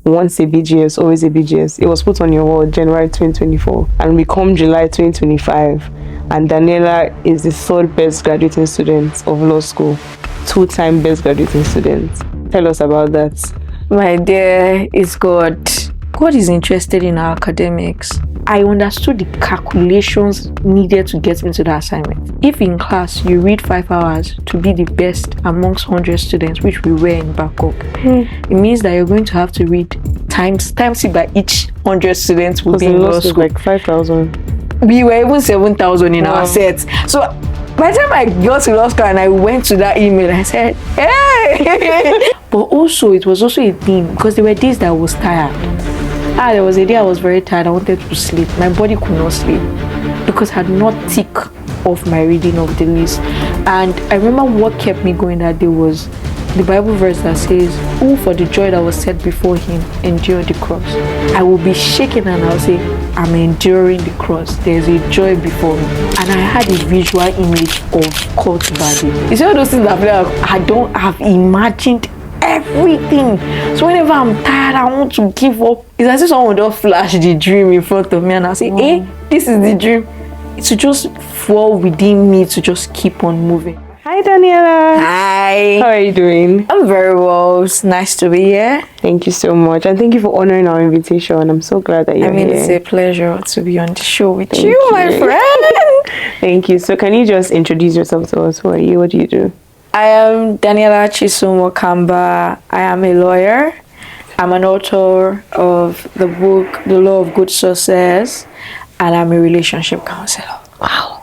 once a BGS, always a BGS. It was put on your wall January 2024, and we come July 2025, and Daniela is the third best graduating student of law school, 2-time best graduating student. Tell us about that. My dear, it's God. God is interested in our academics. I understood the calculations needed to get me to the assignment. If in class you read 5 hours to be the best amongst 100 students, which we were in Bangkok, it means that you're going to have to read times it by each 100 students will be in law school. Like 5,000. We were even 7,000 in our sets. So by the time I got to law school and I went to that email, I said, hey! But also, it was also a thing because there were days that I was tired. There was a day I was very tired. I wanted to sleep. My body could not sleep because I had not ticked off my reading of the list. And I remember what kept me going that day was the Bible verse that says, who for the joy that was set before him endured the cross. I will be shaken and I'll say, I'm enduring the cross. There's a joy before me. And I had a visual image of court verdict. You see all those things that I've imagined everything. So whenever I'm tired, I want to give up. It's as if someone would flash the dream in front of me and I'll say, hey, this is the dream. It's to just fall within me to just keep on moving. Hi, Daniela. Hi. How are you doing? I'm very well. It's nice to be here. Thank you so much. And thank you for honoring our invitation. I'm so glad that you're here. It's a pleasure to be on the show with you, my friend. Thank you. So can you just introduce yourself to us? Who are you? What do you do? I am Daniella Okangba. I am a lawyer. I'm an author of the book, The Law of Good Success, and I'm a relationship counselor. Wow.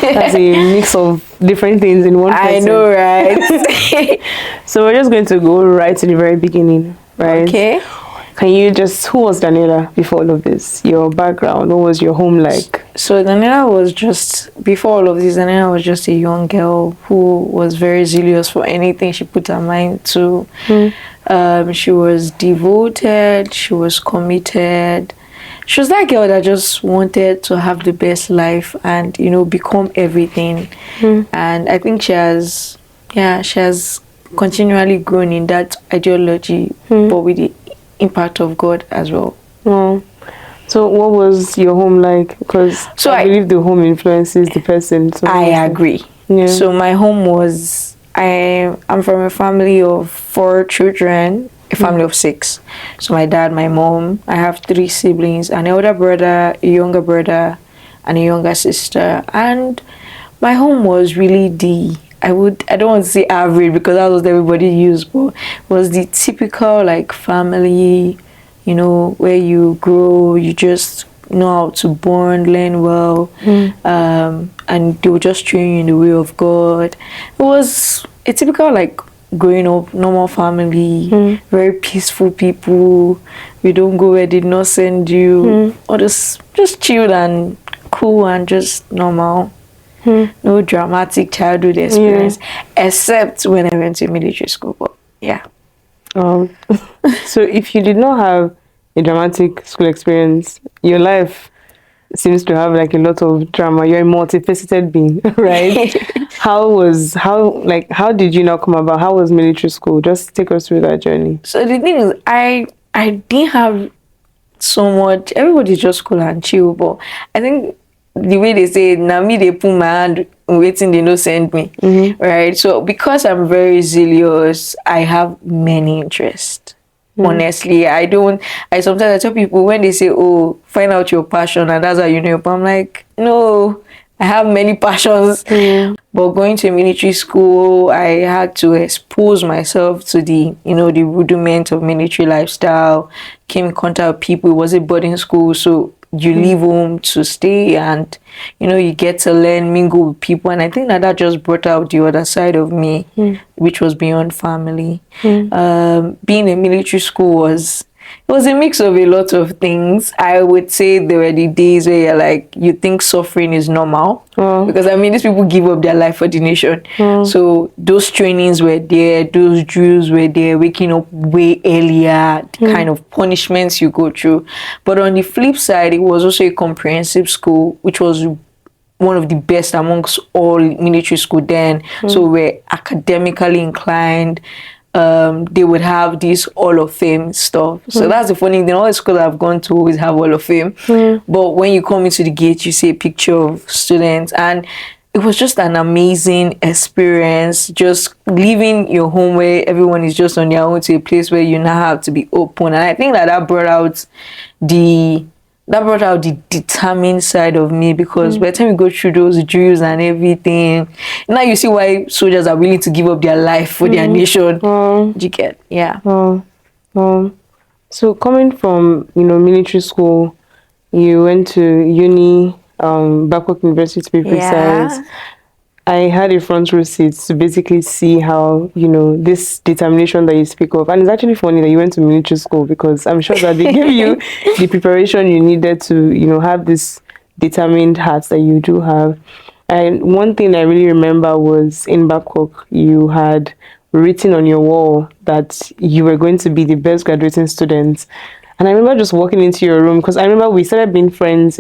That's a mix of different things in one person. I know, right? So we're just going to go right to the very beginning, right? Okay. Can you just, who was Daniela before all of this? Your background, what was your home like? So Daniela was just, before all of this, Daniela was just a young girl who was very zealous for anything she put her mind to. She was devoted, she was committed. She was that girl that just wanted to have the best life and, become everything. And I think she has continually grown in that ideology, but with the impact of God as well. So what was your home like? Because I believe the home influences the person. So I agree. Yeah. So my home was, I'm from a family of 4 children, a family of 6. So my dad, my mom, I have 3 siblings, an elder brother, a younger brother, and a younger sister. And my home was really I don't want to say average because that's what everybody used, but was the typical family, where you grow, you just know how to bond, learn well, and they will just train you in the way of God. It was a typical growing up, normal family, very peaceful people. You don't go where they did not send you, or just chilled and cool and just normal. No dramatic childhood experience, except when I went to military school. But so if you did not have a dramatic school experience, your life seems to have a lot of drama. You're a multifaceted being, right? How did you now come about? How was military school? Just take us through that journey. So the thing is, I didn't have so much. Everybody's just cool and chill, but I think the way they say, now me they put my hand waiting, they don't send me, right? So because I'm very zealous, I have many interests. Honestly, I sometimes tell people when they say, oh, find out your passion and that's how you know. But I'm like, no, I have many passions. But going to military school, I had to expose myself to the rudiment of military lifestyle, came in contact with people. It was a boarding school, so you leave home to stay and you get to learn, mingle with people, and I think that just brought out the other side of me, which was beyond family. Being in military school was a mix of a lot of things. I would say there were the days where you think suffering is normal, because these people give up their life for the nation. So those trainings were there, those drills were there, waking up way earlier, the kind of punishments you go through. But on the flip side, it was also a comprehensive school, which was one of the best amongst all military school then. So we're academically inclined. they would have this Hall of Fame stuff. So that's the funny thing. All the schools I've gone to always have Hall of Fame. But when you come into the gate, you see a picture of students, and it was just an amazing experience. Just leaving your home where everyone is just on their own to a place where you now have to be open. And I think that brought out the determined side of me, because by the time you go through those drills and everything, now you see why soldiers are willing to give up their life for their nation. You get, yeah. So coming from, military school, you went to uni, Babcock University to be precise. I had a front row seat to basically see how, this determination that you speak of. And it's actually funny that you went to military school, because I'm sure that they gave you the preparation you needed to, have this determined heart that you do have. And one thing I really remember was in Babcock, you had written on your wall that you were going to be the best graduating student. And I remember just walking into your room, because I remember we started being friends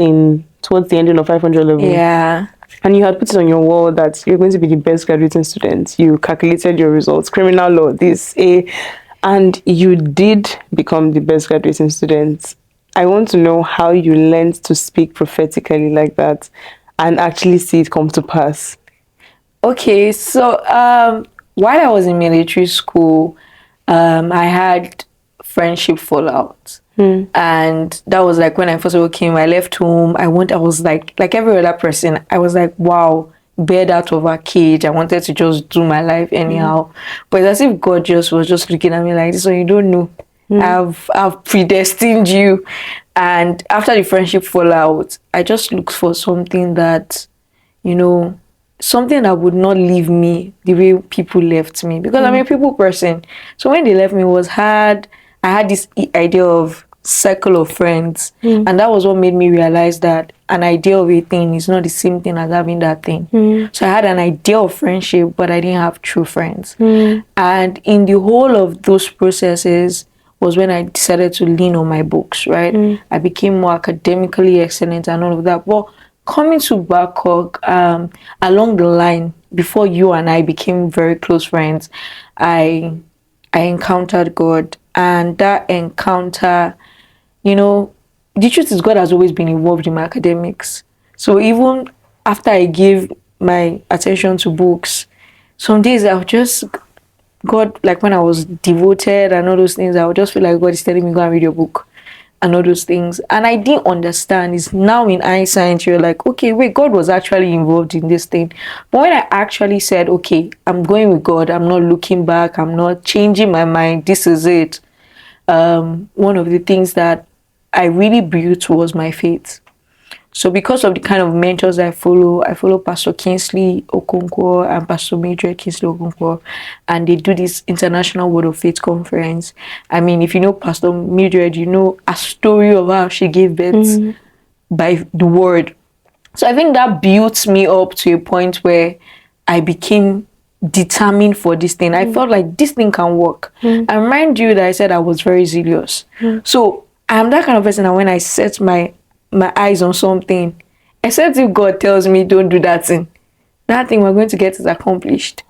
towards the ending of 500 level. Yeah. And you had put it on your wall that you're going to be the best graduating student. You calculated your results, criminal law, and you did become the best graduating student. I want to know how you learned to speak prophetically like that and actually see it come to pass. Okay, so while I was in military school, I had friendship fallout. And that was like when I first came, I left home. I was like every other person, I was like, wow, bird out of a cage. I wanted to just do my life anyhow. But it's as if God was just looking at me like this, so you don't know. I've predestined you. And after the friendship fallout, I just looked for something that, something that would not leave me the way people left me, because I'm a people person. So when they left me, it was hard. I had this idea of circle of friends, and that was what made me realize that an idea of a thing is not the same thing as having that thing. So I had an idea of friendship, but I didn't have true friends. And in the whole of those processes was when I decided to lean on my books, right? I became more academically excellent and all of that. But coming to Babcock, along the line, before you and I became very close friends, I encountered God. And that encounter, the truth is God has always been involved in my academics. So even after I gave my attention to books, some days I would just, God, like when I was devoted and all those things, I would just feel like God is telling me, go and read your book and all those things. And I didn't understand. It's now in hindsight, you're like, okay, wait, God was actually involved in this thing. But when I actually said, okay, I'm going with God, I'm not looking back, I'm not changing my mind, this is it. One of the things that I really built was my faith. So because of the kind of mentors I follow Pastor Kingsley Okonkwo and Pastor Mildred Kingsley Okonkwo, and they do this International Word of Faith conference. I mean, if you know Pastor Mildred, you know a story of how she gave birth by the word. So I think that built me up to a point where I became determined for this thing. I felt like this thing can work. And mind you that I said I was very zealous. So I'm that kind of person that when I set my eyes on something, except if God tells me don't do that thing we're going to get is accomplished.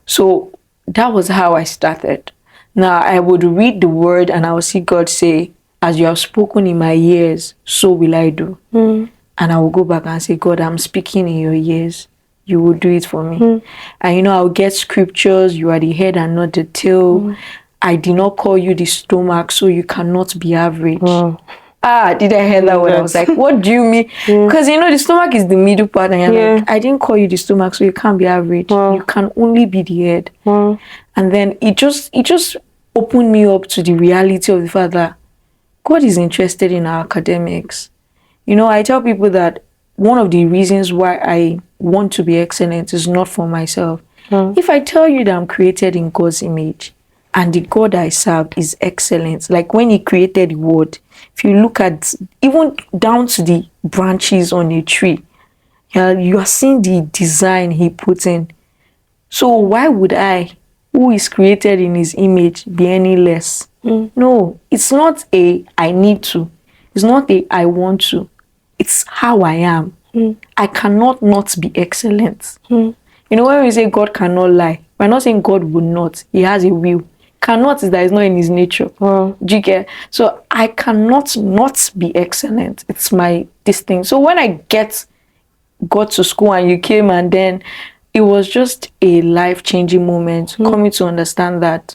So that was how I started. Now I would read the word and I would see God say, as you have spoken in my ears, so will I do. And I will go back and say, God, I'm speaking in your ears, you will do it for me. And I'll get scriptures, you are the head and not the tail. I did not call you the stomach, so you cannot be average. Did I hear that one? I was like, what do you mean? Because the stomach is the middle part, and you're like, I didn't call you the stomach, so you can't be average. You can only be the head. And then it just opened me up to the reality of the fact that God is interested in our academics. I tell people that one of the reasons why I want to be excellent is not for myself. If I tell you that I'm created in God's image, and the God I serve is excellent, like when he created the world, if you look at even down to the branches on a tree, you are seeing the design he put in. So why would I, who is created in his image, be any less? No, it's not a I need to. It's not a I want to. It's how I am. I cannot not be excellent. When we say God cannot lie, we're not saying God will not. He has a will. Cannot is that it's not in his nature. Wow. Do you get? So I cannot not be excellent. It's my this thing. So when I got to school and you came, and then it was just a life-changing moment coming to understand that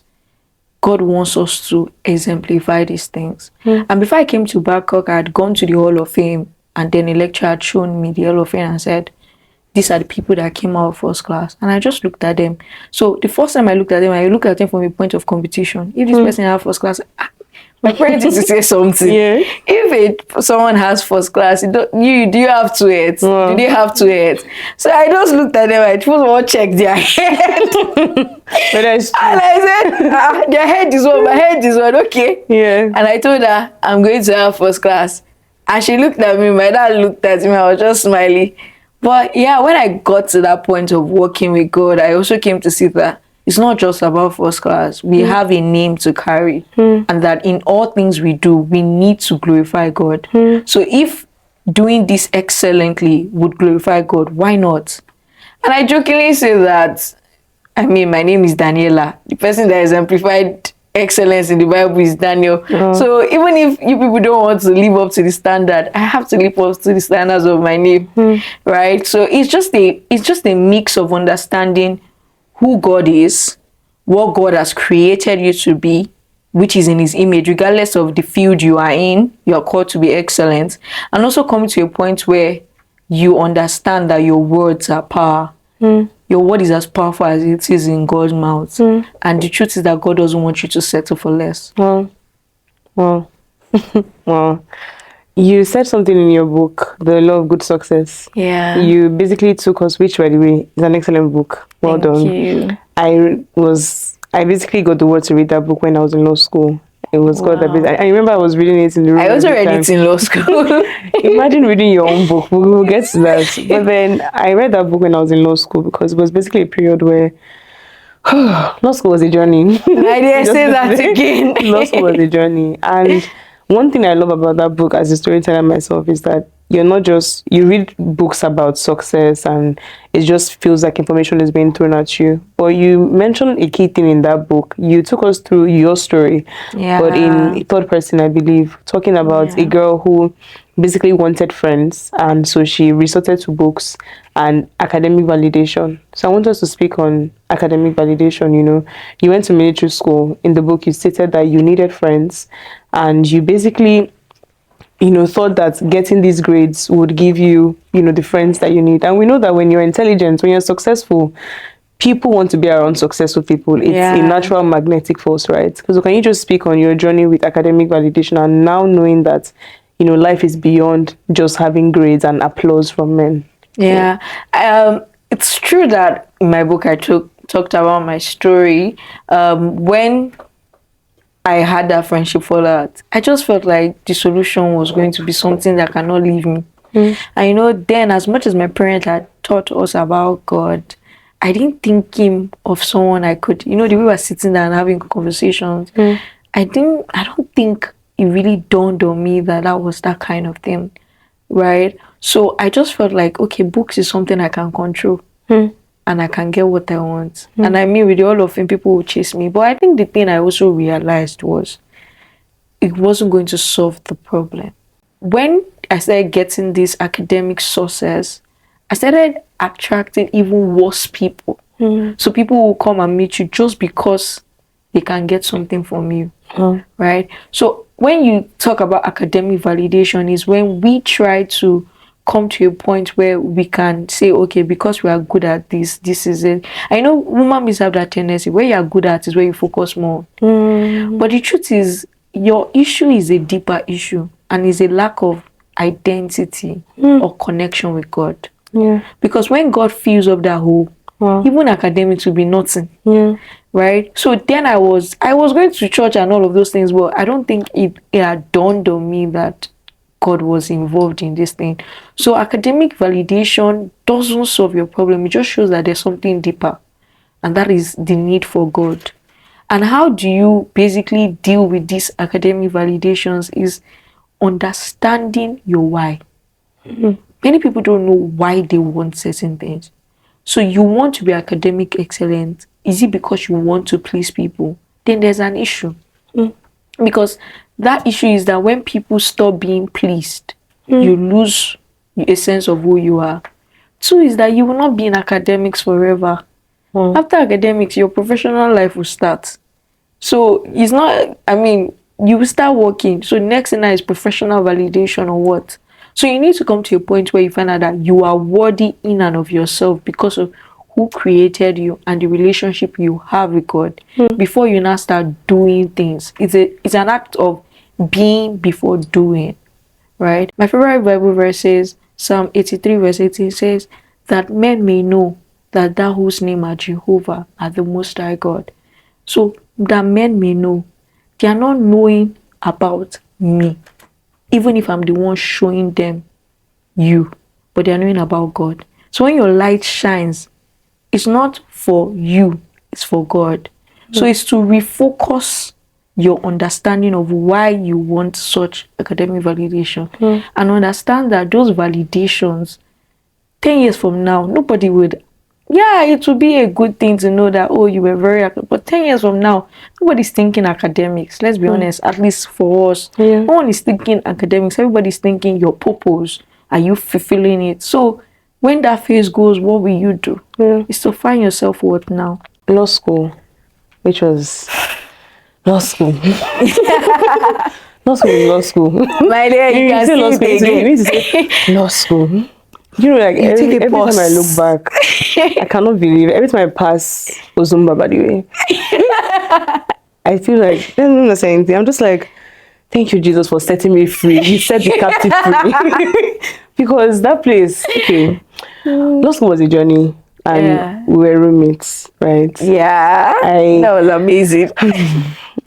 God wants us to exemplify these things. And before I came to Babcock, I had gone to the Hall of Fame, and then a lecturer had shown me the Hall of Fame and said, these are the people that came out of first class. And I just looked at them. So the first time I looked at them from a point of competition. If this person had first class, my parents used to say something. Yeah. If someone has first class, do you have two heads? Wow. Do they have two heads? So I just looked at them. I first of all checked their head. But that's true. And I said, their head is one, my head is one, okay. Yeah. And I told her, I'm going to have first class. And she looked at me, my dad looked at me, I was just smiling. But yeah, when I got to that point of working with God, I also came to see that it's not just about first class. We have a name to carry. And that in all things we do, we need to glorify God. So if doing this excellently would glorify God, why not? And I jokingly say that, I mean, my name is Daniela. The person that exemplified excellence in the Bible is Daniel. So even if you people don't want to live up to the standard, I have to live up to the standards of my name, right? So it's just a mix of understanding who God is, what God has created you to be, which is in his image, regardless of the field you are in, you're called to be excellent, and also coming to a point where you understand that your words are power. Your word is as powerful as it is in God's mouth. And the truth is that God doesn't want you to settle for less. Well, well, you said something in your book, The Law of Good Success. Yeah. You basically took us, which, by the way, is an excellent book. Well done. Thank you. I basically got the word to read that book when I was in law school. It was God that I remember I was reading it in the room. I also read it in law school. Imagine reading your own book. We will get to that. But then I read that book when I was in law school because it was basically a period where law school was a journey. I dare say that again. Law school was a journey. And one thing I love about that book as a storyteller myself is that you're not just, you read books about success and it just feels like information is being thrown at you. But you mentioned a key thing in that book. You took us through your story, but in third person, I believe, talking about a girl who basically wanted friends, and so she resorted to books and academic validation. So I want us to speak on academic validation. You know, you went to military school. In the book, you stated that you needed friends, and you basically, you know, thought that getting these grades would give you, you know, the friends that you need. And we know that when you're intelligent, when you're successful, people want to be around successful people. It's a natural magnetic force, right? So can you just speak on your journey with academic validation and now knowing that, you know, life is beyond just having grades and applause from men? Yeah. It's true that in my book I talked about my story. When I had that friendship fallout, I just felt like the solution was going to be something that cannot leave me. And you know, then as much as my parents had taught us about God, I didn't think him of someone I could, you know, the way we were sitting down and having conversations. I don't think it really dawned on me that that was that kind of thing, right? So I just felt like, okay, books is something I can control. And I can get what I want. And I mean, with all of them, people will chase me. But I think the thing I also realized was it wasn't going to solve the problem. When I started getting these academic sources, I started attracting even worse people. So people will come and meet you just because they can get something from you, right? So when you talk about academic validation is when we try to come to a point where we can say, okay, because we are good at this is it. I know women have that tendency where you are good at is where you focus more. But the truth is, your issue is a deeper issue and is a lack of identity or connection with God. Because when God fills up that hole, even academics will be nothing. Right? So then I was going to church and all of those things, but I don't think it had dawned on me that God was involved in this thing. So academic validation doesn't solve your problem. It just shows that there's something deeper, and that is the need for God. And how do you basically deal with these academic validations is understanding your why. Many people don't know why they want certain things. So you want to be academic excellent. Is it because you want to please people? then there's an issue. Because that issue is that when people stop being pleased, you lose a sense of who you are. Two is that you will not be in academics forever. After academics, your professional life will start. So it's not, I mean, you will start working. So next thing now is professional validation or what? So you need to come to a point where you find out that you are worthy in and of yourself because of who created you and the relationship you have with God before you now start doing things. It's an act of being before doing, right? My favorite Bible verse says, Psalm 83 verse 18 says, that men may know that thou whose name are Jehovah are the Most High God. So that men may know. They are not knowing about me, even if I'm the one showing them you, but they are knowing about God. So when your light shines, it's not for you, it's for God. So it's to refocus your understanding of why you want such academic validation and understand that those validations 10 years from now, nobody would, it would be a good thing to know that, oh, you were very, but 10 years from now, nobody's thinking academics. Let's be honest, at least for us. No one is thinking academics. Everybody's thinking your purpose. Are you fulfilling it? So when that phase goes, what will you do? It's to find yourself what now? Law school, which was law school. Law school. My dear, you can say law see school. it You again. need to say law school. You know, like every time I look back, I cannot believe it. Every time I pass Ozumba, by the way, I feel like, I don't know say anything. I'm just like, thank you, Jesus, for setting me free. You set the captive free. Because that place, okay, law school was a journey. And we were roommates, right? Yeah. That was amazing.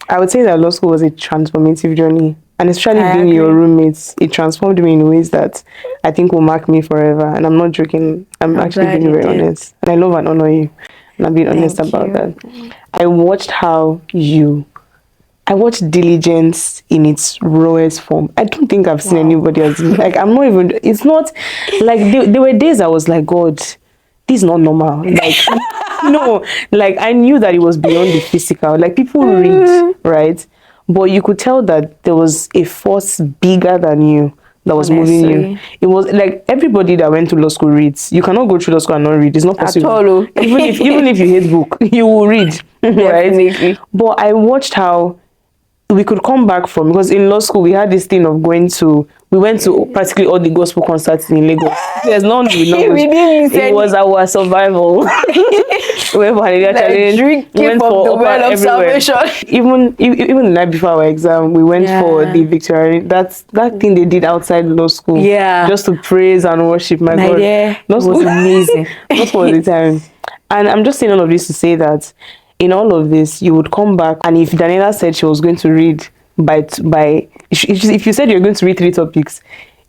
I would say that law school was a transformative journey. And especially being your roommates, it transformed me in ways that I think will mark me forever. And I'm not joking. I'm actually being very honest. And I love and honor you. And I'm being honest about that. I watched diligence in its rawest form. I don't think I've seen anybody else. Like, I'm not even, it's not, like, there were days I was like, God, this is not normal. Like, no, like, I knew that it was beyond the physical. Like, people read, right? But you could tell that there was a force bigger than you that was moving you. It was like everybody that went to law school reads. You cannot go through law school and not read. It's not possible. At all. even if you hate book, you will read. Right? But I watched how we could come back from, because in law school we had this thing of we went to practically all the gospel concerts in Lagos. There's none it was our survival. We went for Hallelujah Challenge. We went for the well of salvation. Even the night before our exam, we went for the victory. That thing they did outside law school. Yeah. Just to praise and worship my God. It was amazing. Most of the time. And I'm just saying all of this to say that in all of this, you would come back, and if Daniela said she was going to read if you said you're going to read 3 topics,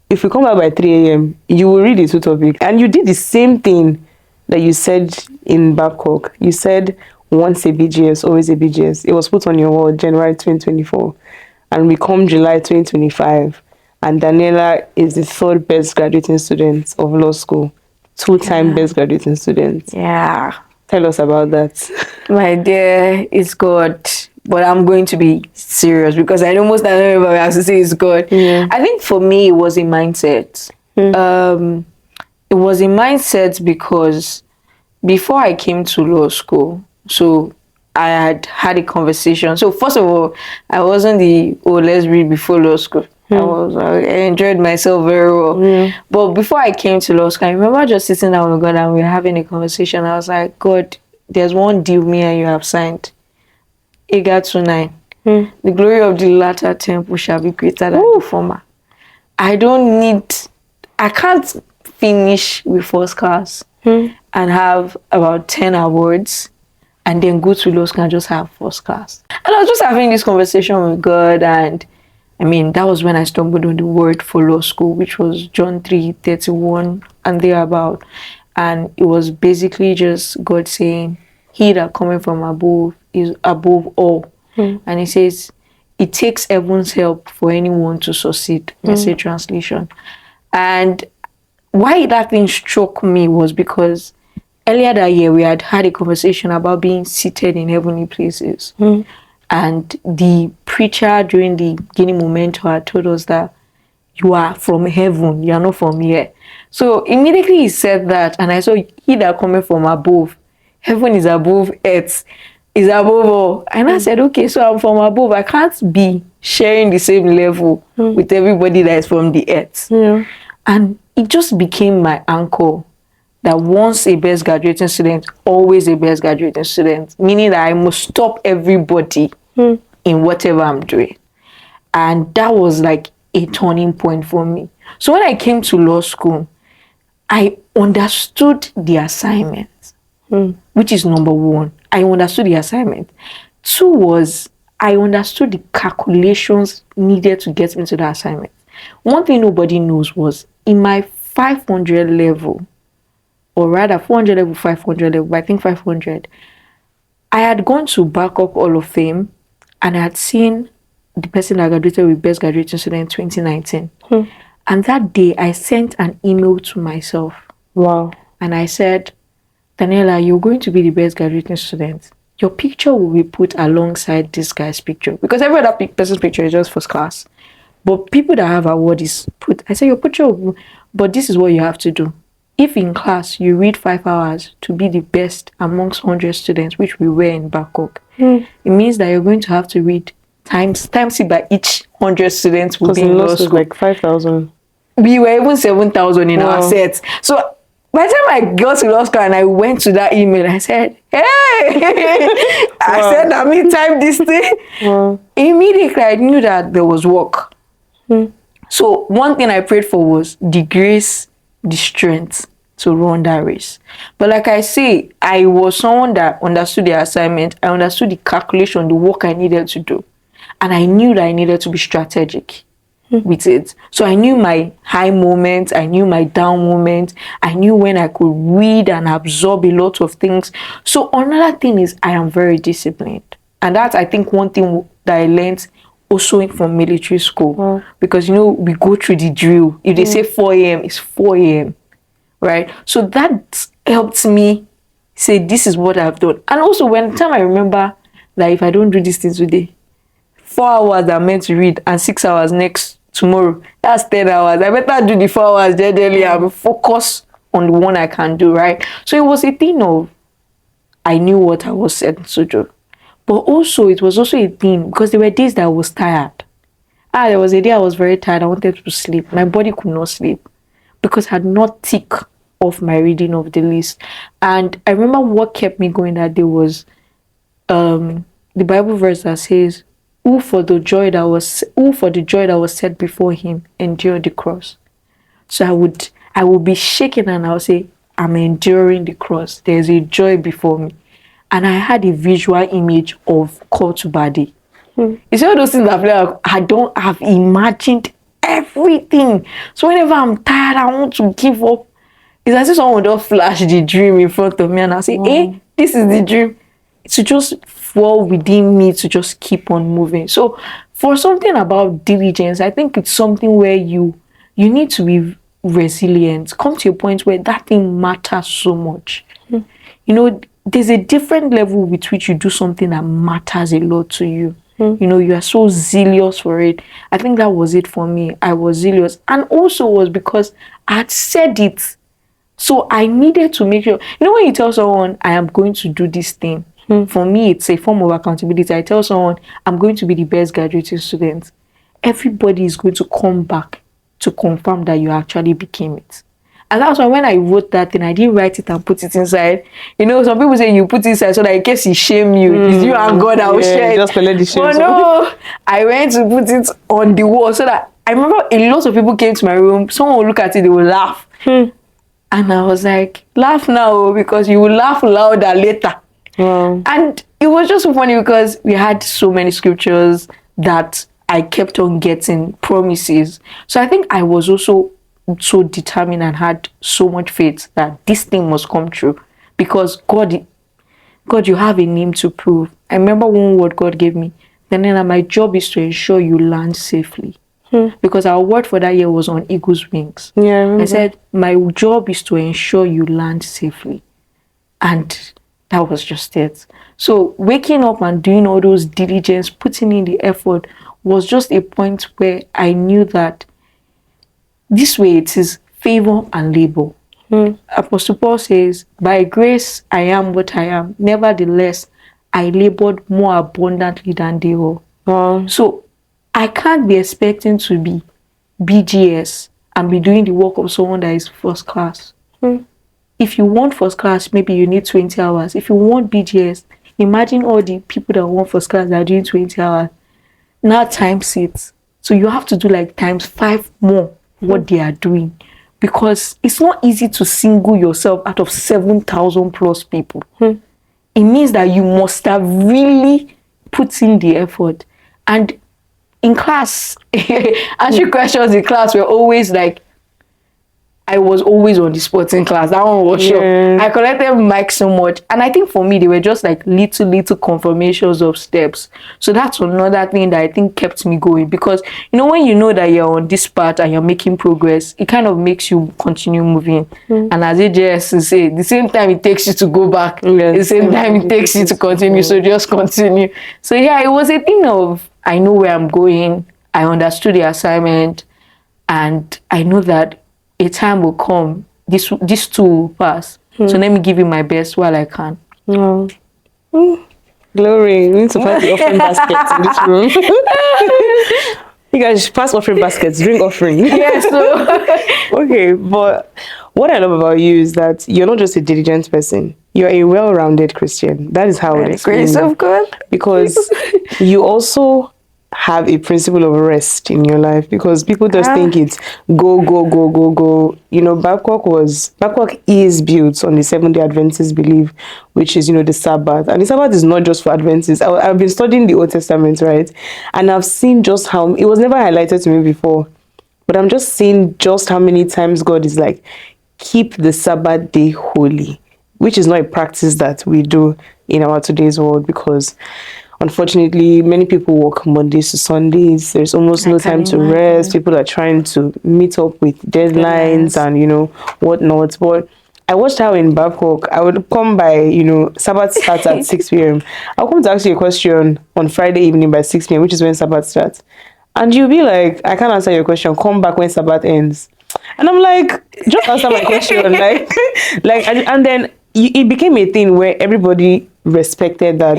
if you come back by 3 a.m., you will read the 2 topics. And you did the same thing that you said in Babcock. You said once a BGS, always a BGS. It was put on your wall January 2024. And we come July 2025. And Daniela is the 3rd best graduating student of law school. 2-time best graduating student. Yeah. Tell us about that. My dear, it's God. But I'm going to be serious because I know most of everybody has to say it's God. I think for me, it was a mindset. It was a mindset because before I came to law school, so I had a conversation. So first of all, I wasn't let's read before law school. I enjoyed myself very well. But before I came to law school, I remember just sitting down with God and we were having a conversation. I was like, God, there's one deal me and you have signed. Agar 2:9. The glory of the latter temple shall be greater than the former. I can't finish with first class and have about 10 awards and then go to law school and just have first class. And I was just having this conversation with God, and I mean, that was when I stumbled on the word for law school, which was John 3:31 and thereabout. And it was basically just God saying, he that cometh from above is above all. And he says, it takes heaven's help for anyone to succeed. Message translation. And why that thing struck me was because earlier that year we had a conversation about being seated in heavenly places. And the preacher during the beginning momento had told us that you are from heaven, you are not from here. So immediately he said that, and I saw he that coming from above. Heaven is above earth, is above all. And I said, okay, so I'm from above. I can't be sharing the same level with everybody that is from the earth. Yeah. And it just became my anchor that once a best graduating student, always a best graduating student, meaning that I must stop everybody in whatever I'm doing. And that was like a turning point for me. So when I came to law school, I understood the assignment, which is number one. I understood the assignment. Two was I understood the calculations needed to get me to the assignment. One thing nobody knows was in my 500 level, or rather 400 level, 500 level, I think 500, I had gone to Backup Hall of Fame and I had seen the person that graduated with Best Graduating Student in 2019. And that day I sent an email to myself. Wow. And I said, Daniela, you're going to be the best graduating student. Your picture will be put alongside this guy's picture. Because every other person's picture is just first class. But people that have award is put, I said, your picture will be, but this is what you have to do. If in class you read 5 hours to be the best amongst 100 students, which we were in Bangkok, it means that you're going to have to read times it by each 100 students will be in law school. Like 5,000. We were even 7,000 in our sets. So by the time I got to law school and I went to that email, I said, hey, I said, let me type this thing. Immediately, I knew that there was work. So one thing I prayed for was the grace, the strength to run that race. But like I say, I was someone that understood the assignment. I understood the calculation, the work I needed to do. And I knew that I needed to be strategic with it. So I knew my high moments, I knew my down moments, I knew when I could read and absorb a lot of things. So another thing is I am very disciplined. And that's, I think, one thing that I learned also from military school. Because, you know, we go through the drill. If they say 4 a.m., it's 4 a.m. Right? So that helped me say, this is what I've done. And also, when the time I remember that if I don't do these things today, 4 hours I'm meant to read and 6 hours next tomorrow, that's 10 hours. I better do the 4 hours generally and focus on the one I can do, right? So it was a thing of I knew what I was set to do. But also it was also a thing because there were days that I was tired. There was a day I was very tired. I wanted to sleep. My body could not sleep because I had not ticked off my reading of the list. And I remember what kept me going that day was the Bible verse that says, who for the joy that was set before him endured the cross. So I would be shaken and I would say, I'm enduring the cross. There's a joy before me. And I had a visual image of call to body. It's all those things that I've imagined everything. So whenever I'm tired, I want to give up. It's as if someone would flash the dream in front of me and I'll say, hey, this is the dream. To just fall within me to just keep on moving. So for something about diligence, I think it's something where you need to be resilient. Come to a point where that thing matters so much. You know, there's a different level with which you do something that matters a lot to you. You know, you are so zealous for it. I think that was it for me. I was zealous. And also was because I had said it. So I needed to make sure, you know, when you tell someone, I am going to do this thing, for me, it's a form of accountability. I tell someone, I'm going to be the best graduating student. Everybody is going to come back to confirm that you actually became it. And that's why when I wrote that thing, I didn't write it and put it inside. You know, some people say you put it inside so that in case he shame you, it's you and God that will share it. Just let the shame. But no, I went to put it on the wall so that I remember a lot of people came to my room. Someone would look at it, they would laugh. And I was like, laugh now because you will laugh louder later. And it was just so funny because we had so many scriptures that I kept on getting promises. So I think I was also so determined and had so much faith that this thing must come true because God, you have a name to prove. I remember one word God gave me. Then my job is to ensure you land safely. Because our word for that year was on eagle's wings. I said, my job is to ensure you land safely. And That was just it. So waking up and doing all those diligence, putting in the effort, was just a point where I knew that this way it is favor and labor. Apostle Paul says, by grace I am what I am. Nevertheless, I labored more abundantly than they all. So I can't be expecting to be BGS and be doing the work of someone that is first class. If you want first class, maybe you need 20 hours. If you want BGS, imagine all the people that want first class that are doing 20 hours. Now times it. So you have to do like times 5 more what they are doing. Because it's not easy to single yourself out of 7,000 plus people. It means that you must have really put in the effort. And in class, answering questions in class were always like, I was always on the sports in class. That one was sure. I collected mics so much. And I think for me, they were just like little confirmations of steps. So that's another thing that I think kept me going. Because, you know, when you know that you're on this path and you're making progress, it kind of makes you continue moving. And as AJS say, the same time it takes you to go back, the same time it takes you to continue. So just continue. So yeah, it was a thing of, I know where I'm going. I understood the assignment. And I know that a time will come, this too will pass. So let me give you my best while I can. Glory. We need to pass the offering baskets in this room. You guys should pass offering baskets, drink offering. Yes. So. Okay, but what I love about you is that you're not just a diligent person. You're a well-rounded Christian. That is how it is. Grace of God. Because you also have a principle of rest in your life, because people just think it's go. You know, Babcock is built on the Seventh-day Adventist belief, which is, you know, the Sabbath. And the Sabbath is not just for Adventists. I've been studying the Old Testament, right? And I've seen just how, it was never highlighted to me before, but I'm just seeing just how many times God is like, keep the Sabbath day holy, which is not a practice that we do in our today's world, because unfortunately, many people work Mondays to Sundays. There's almost no time to rest. People are trying to meet up with deadlines and, you know, whatnot. But I watched how in Babcock, I would come by, you know, Sabbath starts at 6 p.m. I'll come to ask you a question on Friday evening by 6 p.m., which is when Sabbath starts. And you'll be like, I can't answer your question. Come back when Sabbath ends. And I'm like, just answer my question. And then it became a thing where everybody respected that.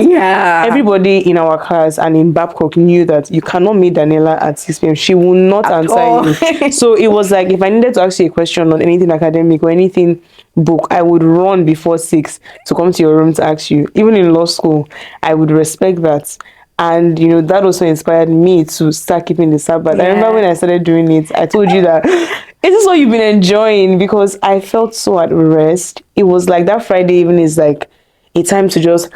Everybody in our class and in Babcock knew that you cannot meet Daniela at 6 p.m. She will not answer you. So it was like, if I needed to ask you a question on anything academic or anything book, I would run before 6 to come to your room to ask you. Even in law school, I would respect that. And, you know, that also inspired me to start keeping the Sabbath. I remember when I started doing it, I told you that, is this what you've been enjoying? Because I felt so at rest. It was like that Friday evening is like a time to just,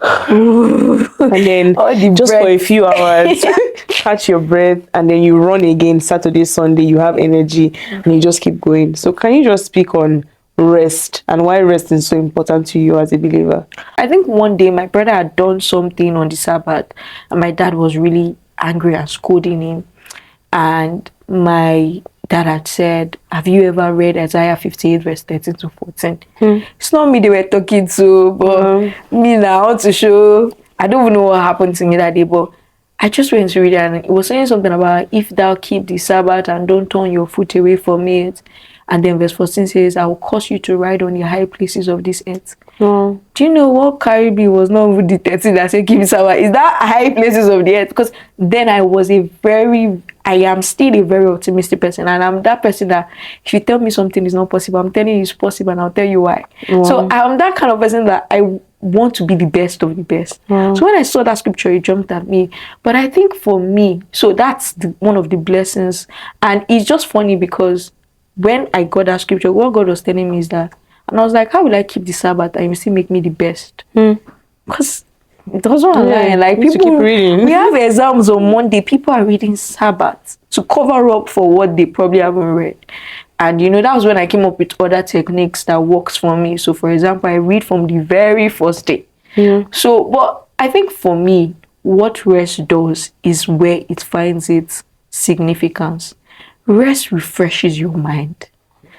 and then just for a few hours, catch your breath, and then you run again Saturday, Sunday, you have energy, and you just keep going. So can you just speak on rest and why rest is so important to you as a believer? I think one day my brother had done something on the Sabbath and my dad was really angry and scolding him, and my dad had said, have you ever read Isaiah 58 verse 13 to 14? It's not me they were talking to, but me now, I want to show, I don't even know what happened to me that day, but I just went to read it and it was saying something about, if thou keep the Sabbath and don't turn your foot away from it. And then verse 14 says, I will cause you to ride on the high places of this earth. Do you know what Caribbean was not even the 13 that said keep Sabbath? Is that high places of the earth? Because then I am still a very optimistic person. And I'm that person that if you tell me something is not possible, I'm telling you it's possible and I'll tell you why. So I'm that kind of person that I want to be the best of the best. So when I saw that scripture, it jumped at me. But I think for me, so that's one of the blessings. And it's just funny because when I got that scripture, what God was telling me is that, and I was like, how will I keep the Sabbath and you still make me the best? Because it doesn't align. Like people keep reading. We have exams on Monday. People are reading Sabbath to cover up for what they probably haven't read. And you know, that was when I came up with other techniques that works for me. So for example, I read from the very first day. So, but I think for me, what rest does is where it finds its significance. Rest refreshes your mind.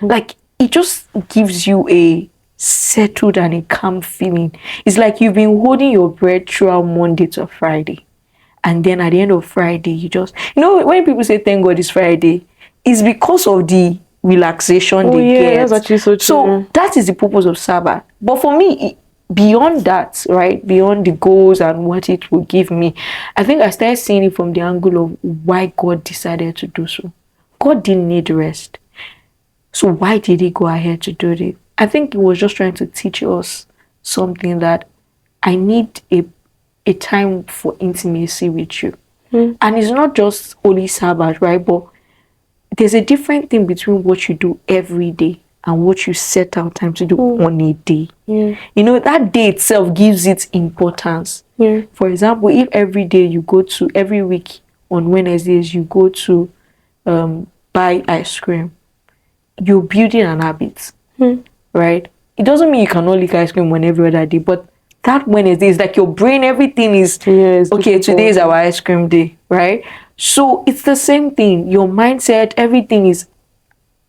Like it just gives you a settled and a calm feeling. It's like you've been holding your breath throughout Monday to Friday. And then at the end of Friday, you just, when people say thank God it's Friday, it's because of the relaxation they get. That's actually so true. So that is the purpose of Sabbath. But for me, beyond that, right, beyond the goals and what it will give me, I think I started seeing it from the angle of why God decided to do so. God didn't need rest. So why did he go ahead to do it? I think he was just trying to teach us something, that I need a time for intimacy with you. And it's not just Holy Sabbath, right? But there's a different thing between what you do every day and what you set out time to do on a day. That day itself gives it importance. For example, if every day you go to, every week on Wednesdays, you go to buy ice cream, you're building an habit, right? It doesn't mean you cannot lick ice cream on every other day, but that Wednesday is like your brain, everything is, okay, today is our ice cream day, right? So it's the same thing. Your mindset, everything is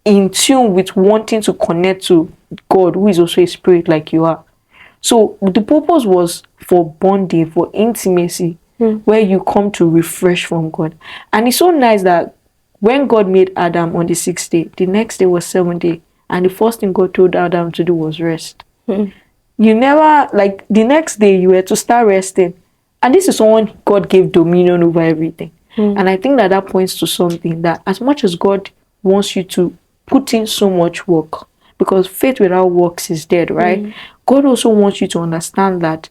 in tune with wanting to connect to God, who is also a spirit like you are. So the purpose was for bonding, for intimacy, where you come to refresh from God. And it's so nice that when God made Adam on the 6th day, the next day was 7th day, and the first thing God told Adam to do was rest. You never, like, the next day you were to start resting. And this is someone God gave dominion over everything. And I think that points to something, that as much as God wants you to put in so much work, because faith without works is dead, right? God also wants you to understand that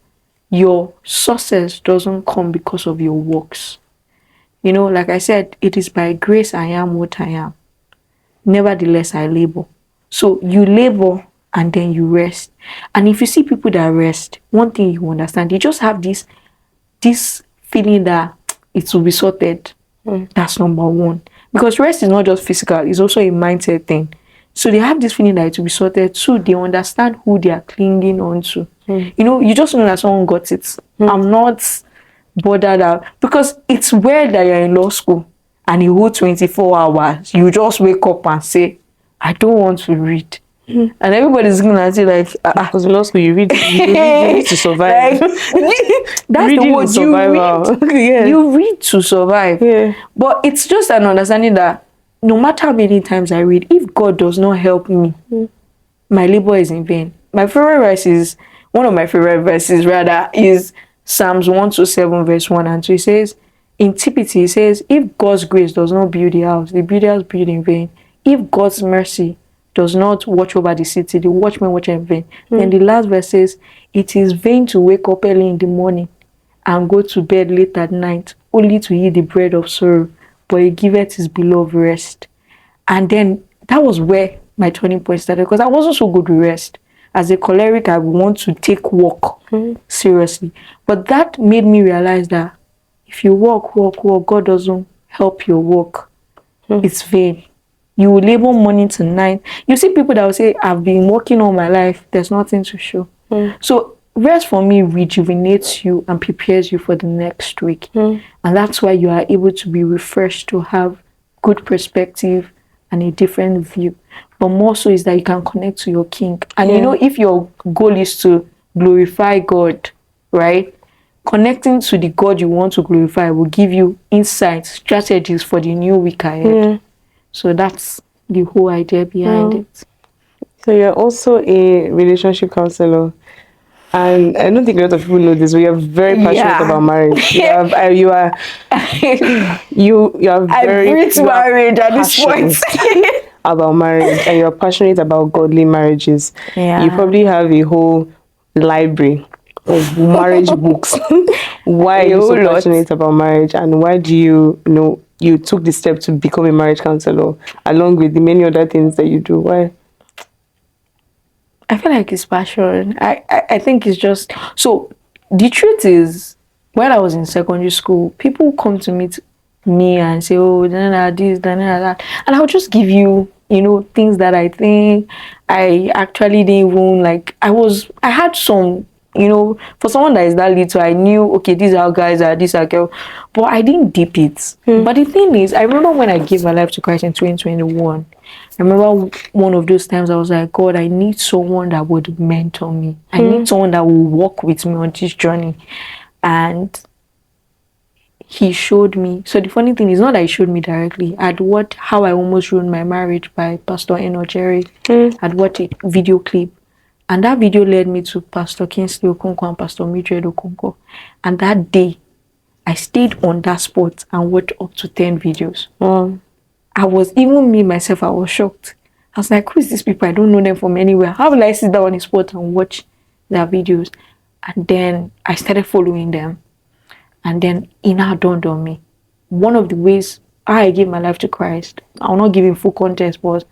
your success doesn't come because of your works. Like I said, it is by grace I am what I am. Nevertheless, I labor. So you labor and then you rest. And if you see people that rest, one thing you understand, they just have this feeling that it will be sorted. That's number one. Because rest is not just physical, it's also a mindset thing. So they have this feeling that it will be sorted. Two, they understand who they are clinging on to. You just know that someone got it. I'm not bothered out, because it's weird that you're in law school and you hold 24 hours. You just wake up and say, I don't want to read. And everybody's looking at you like, because in law school you read to survive. That's Reading the word. You read to survive. But it's just an understanding that no matter how many times I read, if God does not help me, my labor is in vain. My favorite verse is, one of my favorite verses rather, is Psalms 127 verse 1 and 2. It says, in TPT, it says, if God's grace does not build the house, the builders build in vain. If God's mercy does not watch over the city, the watchmen watch in vain. Then the last verse says, it is vain to wake up early in the morning and go to bed late at night, only to eat the bread of sorrow, but he giveth his beloved rest. And then that was where my turning point started, because I wasn't so good with rest. As a choleric, I want to take work seriously. But that made me realize that if you work, God doesn't help your work. It's vain. You will labor morning to night. You see people that will say, I've been working all my life, there's nothing to show. So rest for me rejuvenates you and prepares you for the next week. And that's why you are able to be refreshed, to have good perspective and a different view. But more so is that you can connect to your King. And if your goal is to glorify God, right? Connecting to the God you want to glorify will give you insights, strategies for the new week ahead. So that's the whole idea behind it. So you're also a relationship counselor. And I don't think a lot of people know this, but you're very passionate about marriage. You are very married at this point. About marriage, and you're passionate about godly marriages. You probably have a whole library of marriage books. Why are you so passionate about marriage, and why do you took the step to become a marriage counselor along with the many other things that you do? Why? I feel like it's passion. I think it's just, so the truth is, when I was in secondary school, people come to meet me and say, oh, Daniela this, Daniela that, and I'll just give you things that I think I actually didn't even like. I had some, for someone that is that little, I knew, okay, these are guys, these are girls. but I didn't deep it. But the thing is, I remember when I gave my life to Christ in 2021. I remember one of those times I was like, God, I need someone that would mentor me. I need someone that will walk with me on this journey. And he showed me. So the funny thing is not that he showed me directly. I'd watched How I Almost Ruined My Marriage by Pastor NKJV. I'd watched a video clip. And that video led me to Pastor Kingsley Okonkwo and Pastor Mildred Okonkwo. And that day, I stayed on that spot and watched up to 10 videos. I was, even me, myself, I was shocked. I was like, who is these people? I don't know them from anywhere. How will I sit down on the spot and watch their videos? And then I started following them. And then it now dawned on me. One of the ways I gave my life to Christ, I'll not give him full context, was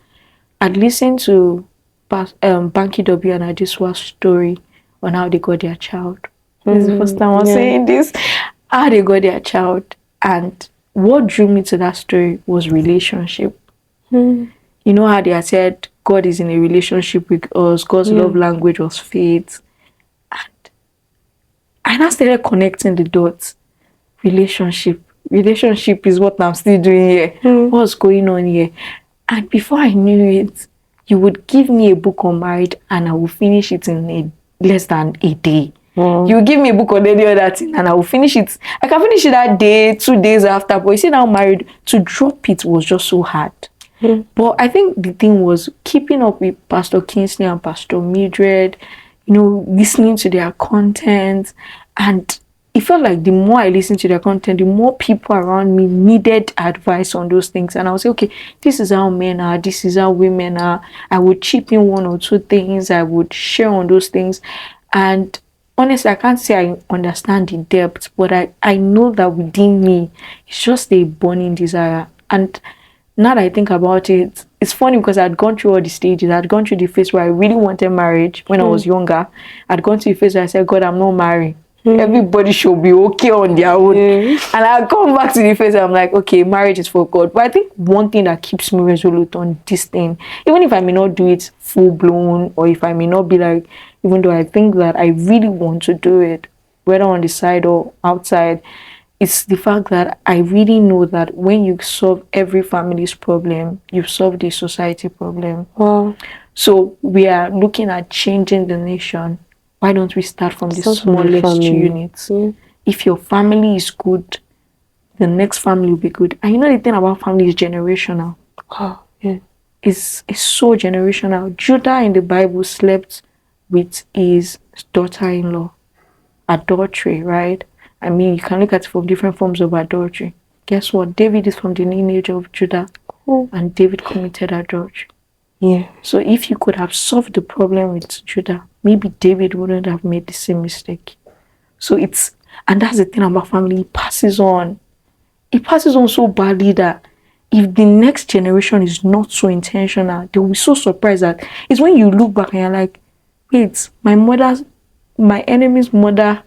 I'd listened to Banky W and Adiswa's story on how they got their child. This is the first time I'm saying this. How they got their child. And what drew me to that story was relationship. You know how they had said God is in a relationship with us. God's love language was faith. And I now started connecting the dots. Relationship is what I'm still doing here. What's going on here? And before I knew it, you would give me a book on marriage and I will finish it in less than a day. You will give me a book on any other thing and I will finish it. I can finish it that day, 2 days after. But you see, now married, to drop it was just so hard. But I think the thing was keeping up with Pastor Kingsley and Pastor Mildred, listening to their content. And it felt like the more I listened to their content, the more people around me needed advice on those things. And I was like, okay, this is how men are, this is how women are. I would chip in 1 or 2 things, I would share on those things. And honestly, I can't say I understand the depth, but I know that within me, it's just a burning desire. And now that I think about it, it's funny because I'd gone through all the stages. I'd gone through the phase where I really wanted marriage when I was younger. I'd gone through the phase where I said, God, I'm not married. Everybody should be okay on their own. And I come back to the phase where I'm like, okay, marriage is for God. But I think one thing that keeps me resolute on this thing, even if I may not do it full blown, or if I may not be like, even though I think that I really want to do it, whether on the side or outside, it's the fact that I really know that when you solve every family's problem, you've solved the society problem. So we are looking at changing the nation. Why don't we start from the smallest units? If your family is good, the next family will be good. And the thing about family is generational. It's so generational. Judah in the Bible slept with his daughter-in-law. Adultery, right? I mean, you can look at it from different forms of adultery. Guess what? David is from the lineage of Judah. And David committed adultery. So if you could have solved the problem with Judah, maybe David wouldn't have made the same mistake. And that's the thing about family. It passes on. It passes on so badly that if the next generation is not so intentional, they'll be so surprised that it's when you look back and you're like, wait, my enemy's mother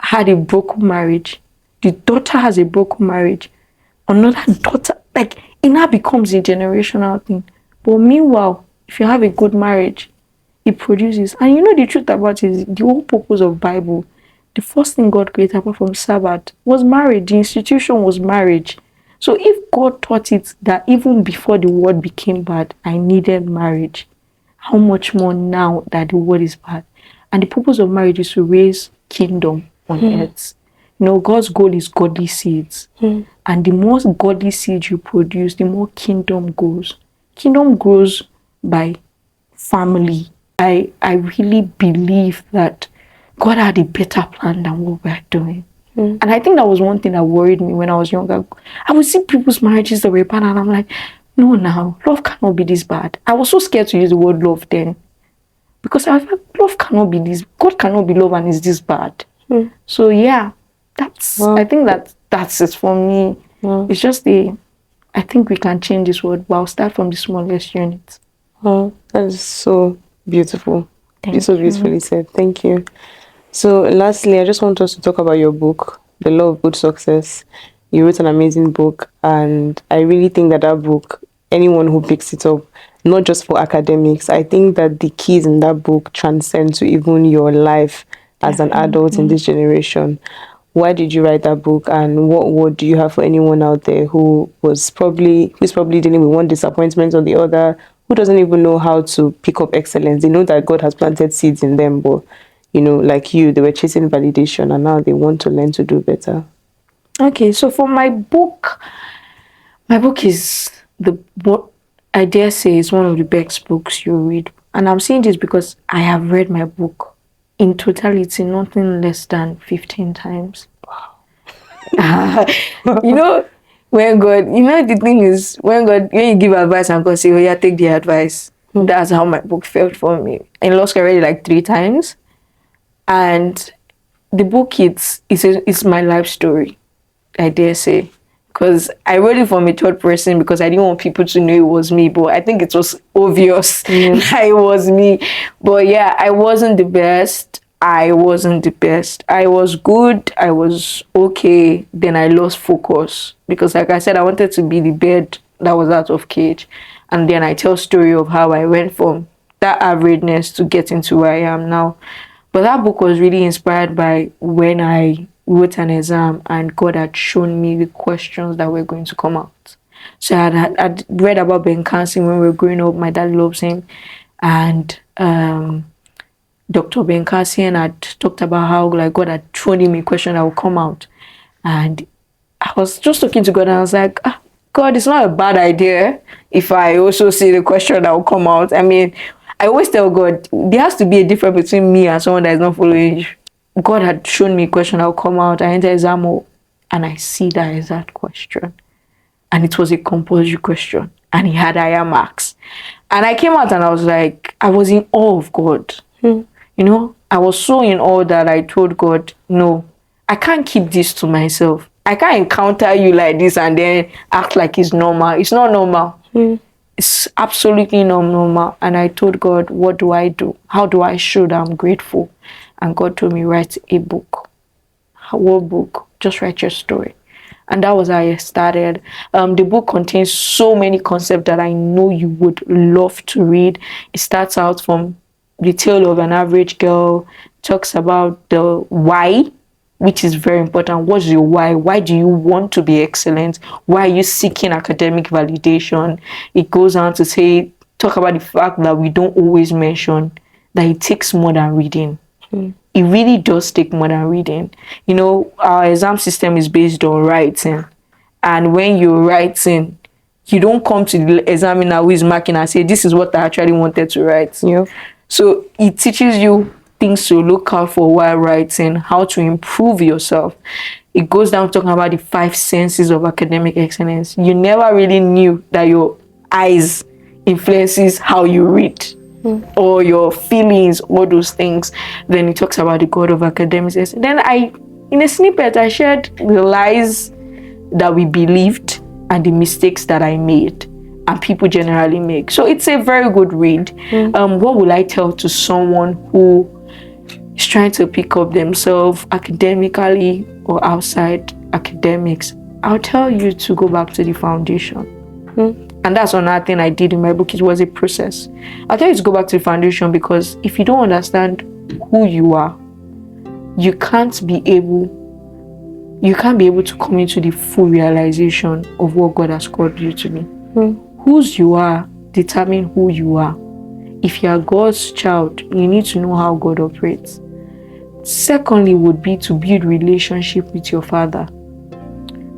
had a broken marriage. The daughter has a broken marriage. Another daughter, like, it now becomes a generational thing. But meanwhile, if you have a good marriage, it produces. And the truth about it is the whole purpose of Bible, the first thing God created apart from Sabbath was marriage. The institution was marriage. So if God taught it that even before the world became bad, I needed marriage, how much more now that the world is bad? And the purpose of marriage is to raise kingdom on earth. God's goal is godly seeds. And the more godly seeds you produce, the more kingdom grows. Kingdom grows by family. I really believe that God had a better plan than what we're doing. And I think that was one thing that worried me when I was younger. I would see people's marriages that were bad and I'm like, no, now, love cannot be this bad. I was so scared to use the word love then. Because I was like, love cannot be this, God cannot be love and it's this bad. So yeah, I think that's it for me. It's just I think we can change this world, but I'll start from the smallest unit. That is so beautiful. Thank so you. beautifully said. Thank you. So lastly, I just want us to talk about your book, The Law of Good Success. You wrote an amazing book, and I really think that book, anyone who picks it up, not just for academics, I think that the keys in that book transcend to even your life as an adult in this generation. why did you write that book, and what word do you have for anyone out there who's probably dealing with one disappointment or the other, who doesn't even know how to pick up excellence? They know that God has planted seeds in them, but like you, they were chasing validation and now they want to learn to do better. Okay, so for my book is what I dare say is one of the best books you read. And I'm saying this because I have read my book in totality nothing less than 15 times. When God, the thing is, when you give advice and God say, oh yeah, take the advice. That's how my book felt for me. In law school, I read it like 3 times. And the book, it's my life story, I dare say. Because I wrote it from a third person because I didn't want people to know it was me. But I think it was obvious that it was me. But yeah, I wasn't the best. I was good. I was okay. Then I lost focus. Because like I said, I wanted to be the bird that was out of cage. And then I tell a story of how I went from that averageness to getting to where I am now. But that book was really inspired by when I wrote an exam and God had shown me the questions that were going to come out. So I'd read about Ben Carson when we were growing up. My dad loves him. And Dr. Ben Carson had talked about how God had shown him a question that would come out. And I was just talking to God and I was like, God, it's not a bad idea if I also see the question that will come out. I mean, I always tell God, there has to be a difference between me and someone that is not following you. God had shown me a question that will come out. I enter exam hall and I see that exact question. And it was a compulsory question. And he had higher marks. And I came out and I was like, I was in awe of God. I was so in awe that I told God, no, I can't keep this to myself. I can't encounter you like this and then act like it's normal. It's not normal. It's absolutely not normal. And I told God, what do I do? How do I show that I'm grateful? And God told me, write a book. What book? Just write your story. And that was how I started. The book contains so many concepts that I know you would love to read. It starts out from the tale of an average girl, talks about the why, which is very important. What's your why? Why do you want to be excellent? Why are you seeking academic validation? It goes on to talk about the fact that we don't always mention that it takes more than reading. It really does take more than reading. Our exam system is based on writing. And when you're writing, you don't come to the examiner who is marking and say, this is what I actually wanted to write. So it teaches you things to look out for while writing, how to improve yourself. It goes down talking about the 5 senses of academic excellence. You never really knew that your eyes influences how you read. Or your feelings, all those things. Then it talks about the God of academics. Then in a snippet, I shared the lies that we believed and the mistakes that I made and people generally make. So it's a very good read. What will I tell to someone who is trying to pick up themselves academically or outside academics? I'll tell you to go back to the foundation. And that's another thing I did in my book. It was a process. I'll tell you to go back to the foundation because if you don't understand who you are, you can't be able to come into the full realization of what God has called you to be. Whose you are determine who you are. If you are God's child, you need to know how God operates. Secondly would be to build relationship with your Father.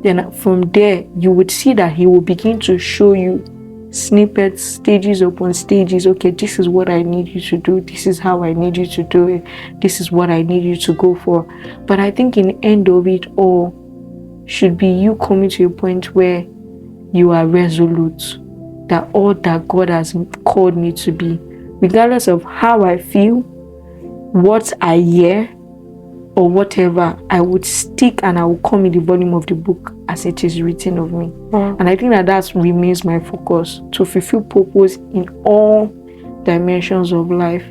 Then from there, you would see that He will begin to show you snippets, stages upon stages. Okay, this is what I need you to do. This is how I need you to do it. This is what I need you to go for. But I think in the end of it all should be you coming to a point where you are resolute that all that God has called me to be, regardless of how I feel, what I hear, or whatever, I would stick and I will come in the volume of the book as it is written of me. And I think that remains my focus, to fulfill purpose in all dimensions of life.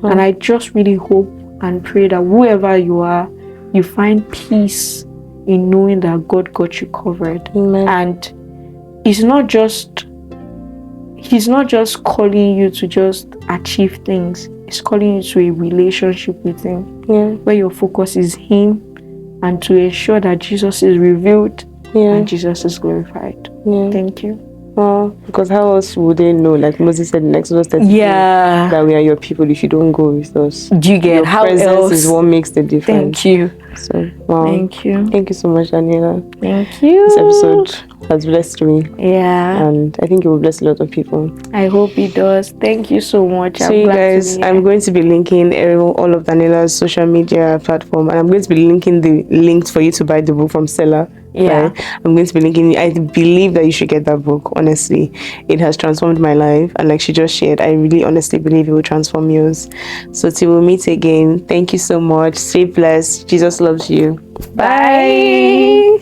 And I just really hope and pray that whoever you are, you find peace in knowing that God got you covered. Amen. And He's not just calling you to just achieve things. He's calling you to a relationship with Him, where your focus is Him and to ensure that Jesus is revealed Yeah. and Jesus is glorified. Yeah. Thank you. Well, because how else would they know? Like Moses said in Exodus 32, Yeah. that we are your people if you don't go with us. Do you get Your how presence else? is what makes the difference. Thank you. So, wow. Thank you. Thank you so much, Daniela. Thank you. This episode has blessed me. Yeah. And I think it will bless a lot of people. I hope it does. Thank you so much. So you guys, I'm going to be linking all of Daniela's social media platform, and I'm going to be linking the links for you to buy the book from Seller. Yeah. Right? I'm going to be linking. I believe that you should get that book. Honestly, it has transformed my life, and like she just shared, I really honestly believe it will transform yours. So till we meet again, thank you so much. Stay blessed. Jesus loves you. Bye.